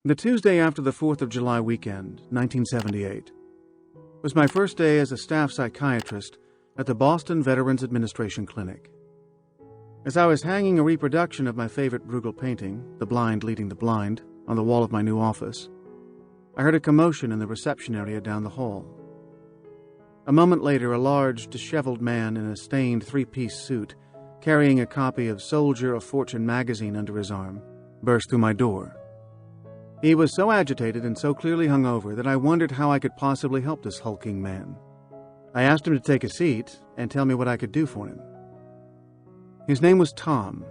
The Tuesday after the 4th of July weekend, 1978, was my first day as a staff psychiatrist at the Boston Veterans Administration Clinic. As I was hanging a reproduction of my favorite Bruegel painting, The Blind Leading the Blind, on the wall of my new office, I heard a commotion in the reception area down the hall. A moment later, a large, disheveled man in a stained three-piece suit, carrying a copy of Soldier of Fortune magazine under his arm, burst through my door. He was so agitated and so clearly hungover that I wondered how I could possibly help this hulking man. I asked him to take a seat and tell me what I could do for him. His name was Tom.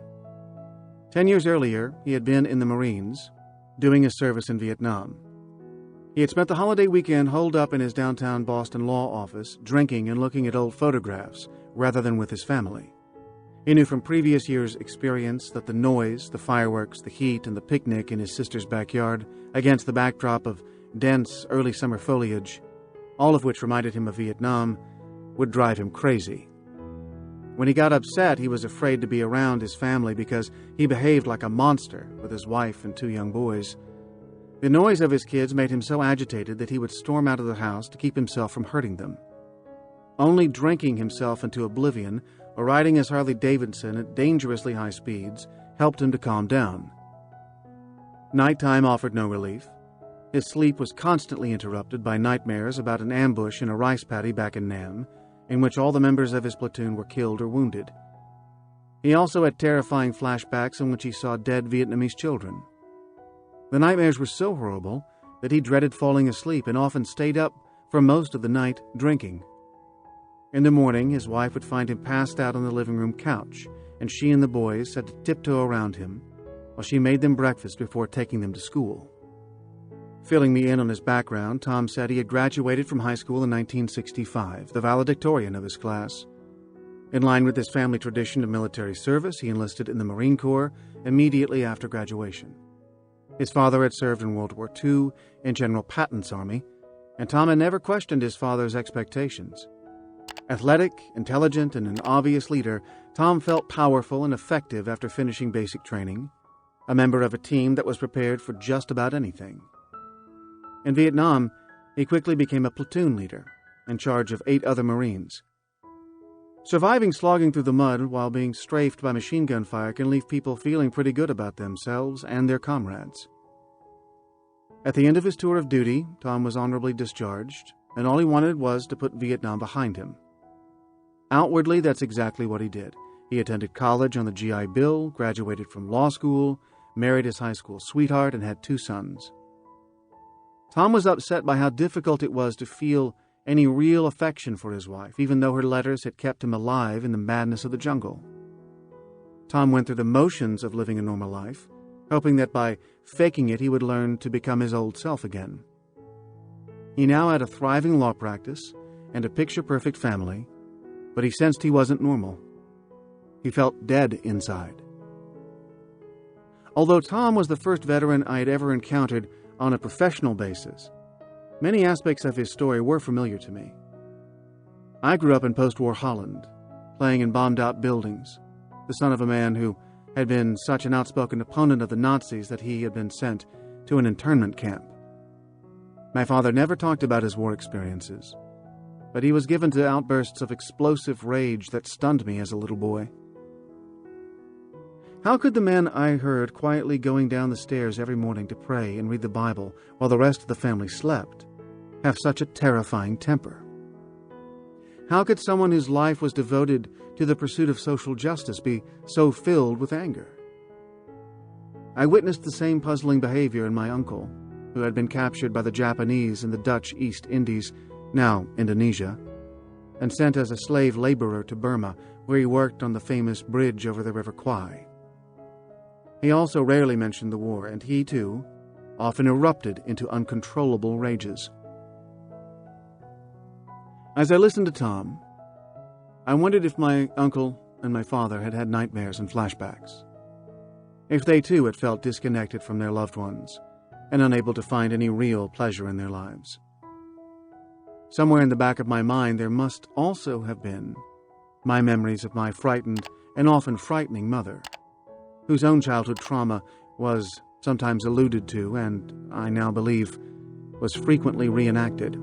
10 years earlier, he had been in the Marines, doing his service in Vietnam. He had spent the holiday weekend holed up in his downtown Boston law office, drinking and looking at old photographs, rather than with his family. He knew from previous years' experience that the noise, the fireworks, the heat, and the picnic in his sister's backyard, against the backdrop of dense early summer foliage, all of which reminded him of Vietnam, would drive him crazy. When he got upset, he was afraid to be around his family because he behaved like a monster with his wife and 2 young boys. The noise of his kids made him so agitated that he would storm out of the house to keep himself from hurting them. Only drinking himself into oblivion or riding his Harley-Davidson at dangerously high speeds helped him to calm down. Nighttime offered no relief. His sleep was constantly interrupted by nightmares about an ambush in a rice paddy back in Nam, in which all the members of his platoon were killed or wounded. He also had terrifying flashbacks in which he saw dead Vietnamese children. The nightmares were so horrible that he dreaded falling asleep and often stayed up for most of the night drinking. In the morning, his wife would find him passed out on the living room couch, and she and the boys had to tiptoe around him while she made them breakfast before taking them to school. Filling me in on his background, Tom said he had graduated from high school in 1965, the valedictorian of his class. In line with his family tradition of military service, he enlisted in the Marine Corps immediately after graduation. His father had served in World War II in General Patton's army, and Tom had never questioned his father's expectations. Athletic, intelligent, and an obvious leader, Tom felt powerful and effective after finishing basic training, a member of a team that was prepared for just about anything. In Vietnam, he quickly became a platoon leader, in charge of 8 other Marines. Surviving slogging through the mud while being strafed by machine gun fire can leave people feeling pretty good about themselves and their comrades. At the end of his tour of duty, Tom was honorably discharged, and all he wanted was to put Vietnam behind him. Outwardly, that's exactly what he did. He attended college on the GI Bill, graduated from law school, married his high school sweetheart, and had 2 sons. Tom was upset by how difficult it was to feel any real affection for his wife, even though her letters had kept him alive in the madness of the jungle. Tom went through the motions of living a normal life, hoping that by faking it he would learn to become his old self again. He now had a thriving law practice and a picture-perfect family, but he sensed he wasn't normal. He felt dead inside. Although Tom was the first veteran I had ever encountered on a professional basis, many aspects of his story were familiar to me. I grew up in post-war Holland, playing in bombed-out buildings, the son of a man who had been such an outspoken opponent of the Nazis that he had been sent to an internment camp. My father never talked about his war experiences, but he was given to outbursts of explosive rage that stunned me as a little boy. How could the man I heard quietly going down the stairs every morning to pray and read the Bible while the rest of the family slept have such a terrifying temper? How could someone whose life was devoted to the pursuit of social justice be so filled with anger? I witnessed the same puzzling behavior in my uncle, who had been captured by the Japanese in the Dutch East Indies, now Indonesia, and sent as a slave laborer to Burma, where he worked on the famous bridge over the River Kwai. He also rarely mentioned the war, and he, too, often erupted into uncontrollable rages. As I listened to Tom, I wondered if my uncle and my father had had nightmares and flashbacks. If they, too, had felt disconnected from their loved ones and unable to find any real pleasure in their lives. Somewhere in the back of my mind there must also have been my memories of my frightened an often frightening mother, whose own childhood trauma was sometimes alluded to and, I now believe, was frequently reenacted.